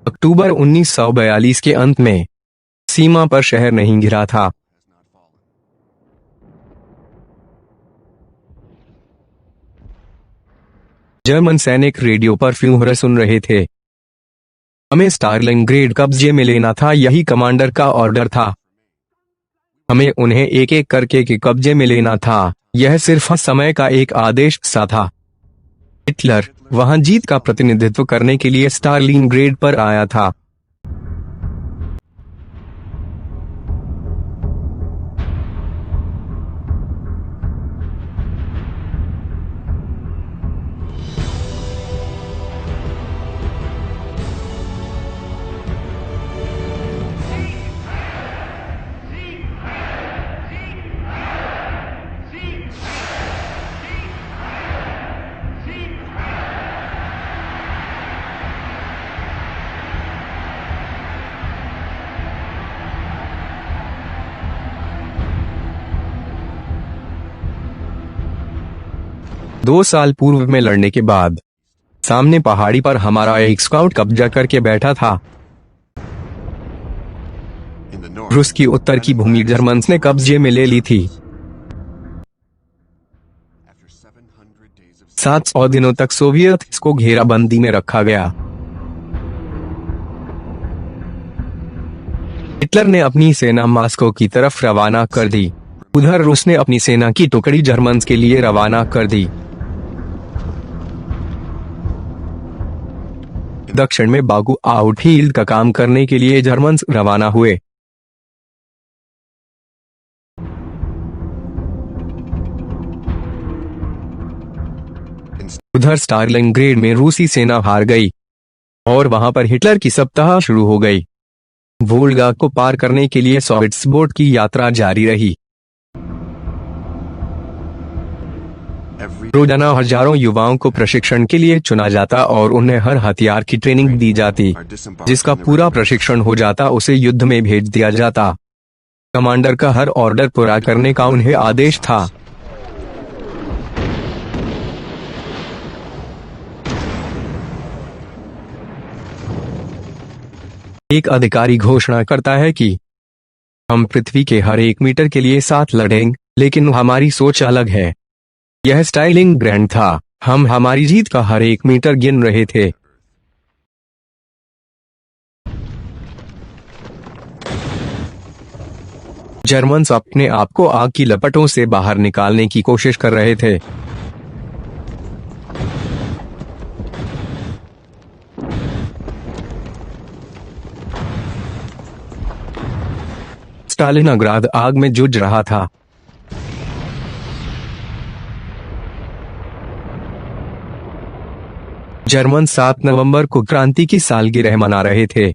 अक्टूबर 1942 के अंत में सीमा पर शहर नहीं गिरा था। जर्मन सैनिक रेडियो पर फ्यूहर सुन रहे थे। हमें स्टालिनग्रेड कब्जे में लेना था, यही कमांडर का ऑर्डर था। हमें उन्हें एक एक करके के कब्जे में लेना था, यह सिर्फ समय का एक आदेश सा था। हिटलर वहां जीत का प्रतिनिधित्व करने के लिए स्टालिनग्रेड पर आया था। दो साल पूर्व में लड़ने के बाद सामने पहाड़ी पर हमारा एक स्काउट कब्जा करके बैठा था। रूस की उत्तर की भूमि जर्मन्स ने कब्जे में ले ली थी। 700 दिनों तक सोवियत को घेराबंदी में रखा गया। हिटलर ने अपनी सेना मॉस्को की तरफ रवाना कर दी। उधर रूस ने अपनी सेना की टुकड़ी जर्मन्स के लिए रवाना कर दी। दक्षिण में बागू आउटफील्ड का काम करने के लिए जर्मन्स रवाना हुए। उधर स्टालिनग्रेड में रूसी सेना हार गई और वहां पर हिटलर की सप्ताह शुरू हो गई। वोल्गा को पार करने के लिए सॉवियत बोट की यात्रा जारी रही। रोजाना हजारों युवाओं को प्रशिक्षण के लिए चुना जाता और उन्हें हर हथियार की ट्रेनिंग दी जाती। जिसका पूरा प्रशिक्षण हो जाता उसे युद्ध में भेज दिया जाता। कमांडर का हर ऑर्डर पूरा करने का उन्हें आदेश था। एक अधिकारी घोषणा करता है कि हम पृथ्वी के हर एक मीटर के लिए साथ लड़ेंगे, लेकिन हमारी सोच अलग है। यह स्टालिनग्रेड था। हम हमारी जीत का हर एक मीटर गिन रहे थे। जर्मन्स अपने आप को आग की लपटों से बाहर निकालने की कोशिश कर रहे थे। स्टालिनग्राद आग में जूझ रहा था। जर्मन 7 नवंबर को क्रांति की सालगिरह मना रहे थे।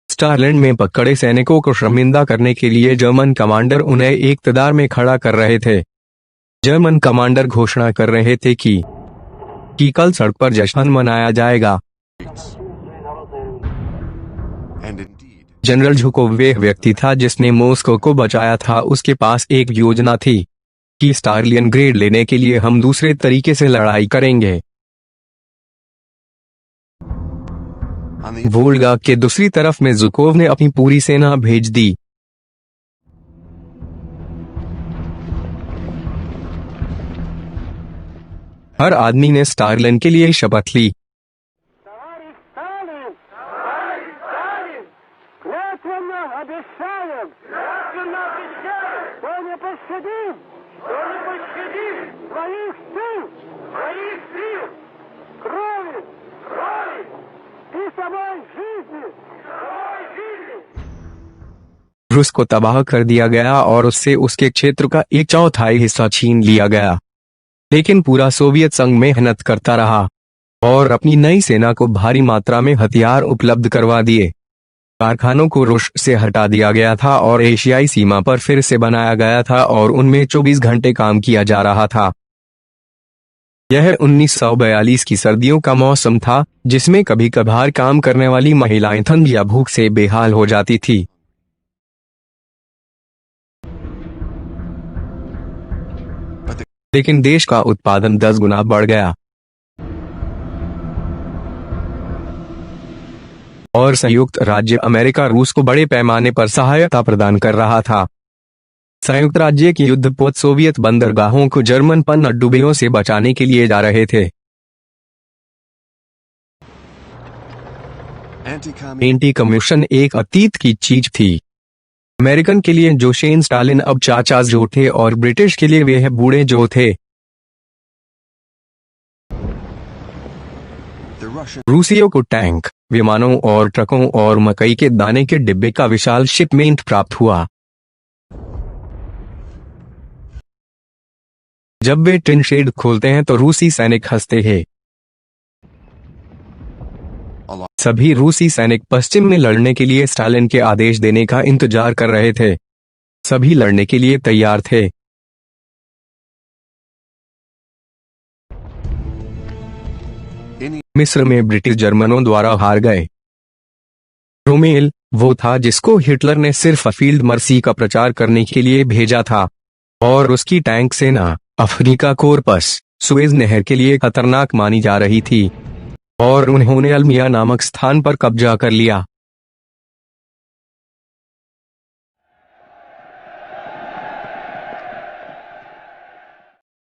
स्टालिन में पकड़े सैनिकों को शर्मिंदा करने के लिए जर्मन कमांडर उन्हें एक कतार में खड़ा कर रहे थे। जर्मन कमांडर घोषणा कर रहे थे कि कल सड़क पर जश्न मनाया जाएगा। जनरल झुकोव वह व्यक्ति था जिसने मॉस्को को बचाया था। उसके पास एक योजना थी कि स्टालिनग्रेड लेने के लिए हम दूसरे तरीके से लड़ाई करेंगे। वोल्गा के दूसरी तरफ में झुकोव ने अपनी पूरी सेना भेज दी। हर आदमी ने स्टालिन के लिए शपथ ली। रूस को तबाह कर दिया गया और उससे उसके क्षेत्र का 1/4 हिस्सा छीन लिया गया। लेकिन पूरा सोवियत संघ मेहनत करता रहा और अपनी नई सेना को भारी मात्रा में हथियार उपलब्ध करवा दिए। कारखानों को रूस से हटा दिया गया था और एशियाई सीमा पर फिर से बनाया गया था और उनमें 24 घंटे काम किया जा रहा था। यह 1942 की सर्दियों का मौसम था, जिसमें कभी कभार काम करने वाली महिलाएं ठंड या भूख से बेहाल हो जाती थी। लेकिन देश का उत्पादन 10 गुना बढ़ गया। और संयुक्त राज्य अमेरिका रूस को बड़े पैमाने पर सहायता प्रदान कर रहा था। संयुक्त राज्य के युद्धपोत सोवियत बंदरगाहों को जर्मन पनडुब्बियों से बचाने के लिए जा रहे थे। एंटी कम्युनिस्ट एक अतीत की चीज थी। अमेरिकन के लिए जोसेफ स्टालिन अब चाचा जो थे और ब्रिटिश के लिए वे बूढ़े जो थे। रूसियों को टैंक, विमानों और ट्रकों और मकई के दाने के डिब्बे का विशाल शिपमेंट प्राप्त हुआ। जब वे टिन शेड खोलते हैं तो रूसी सैनिक हंसते हैं। सभी रूसी सैनिक पश्चिम में लड़ने के लिए स्टालिन के आदेश देने का इंतजार कर रहे थे। सभी लड़ने के लिए तैयार थे। मिस्र में ब्रिटिश जर्मनों द्वारा हार गए। रोमेल वो था जिसको हिटलर ने सिर्फ फील्ड मर्सी का प्रचार करने के लिए भेजा था, और उसकी टैंक सेना अफ्रीका कोर्पस सुएज नहर के लिए खतरनाक मानी जा रही थी, और उन्होंने अल्मिया नामक स्थान पर कब्जा कर लिया।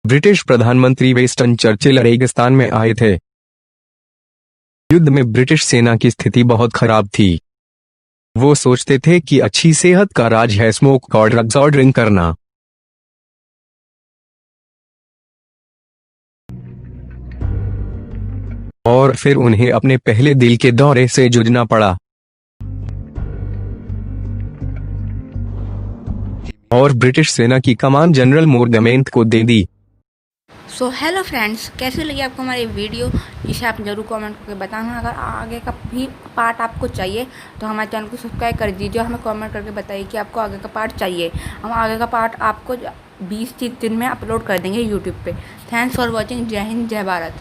ब्रिटिश प्रधानमंत्री विंस्टन चर्चिल रेगिस्तान में आए थे। युद्ध में ब्रिटिश सेना की स्थिति बहुत खराब थी। वो सोचते थे कि अच्छी सेहत का राज है स्मोक और ड्रग्स और ड्रिंक करना। और फिर उन्हें अपने पहले दिल के दौरे से जूझना पड़ा, और ब्रिटिश सेना की कमान जनरल मोरगमेंट को दे दी। सो हेलो फ्रेंड्स, कैसे लगी आपको हमारी वीडियो, इसे आप जरूर कमेंट करके बताना। अगर आगे का भी पार्ट आपको चाहिए तो हमारे चैनल को सब्सक्राइब कर दीजिए। हमें कमेंट करके बताइए कि आपको आगे का पार्ट चाहिए। हम आगे का पार्ट आपको 20-30 दिन में अपलोड कर देंगे यूट्यूब पे। Thanks for watching. जय हिंद, जय भारत।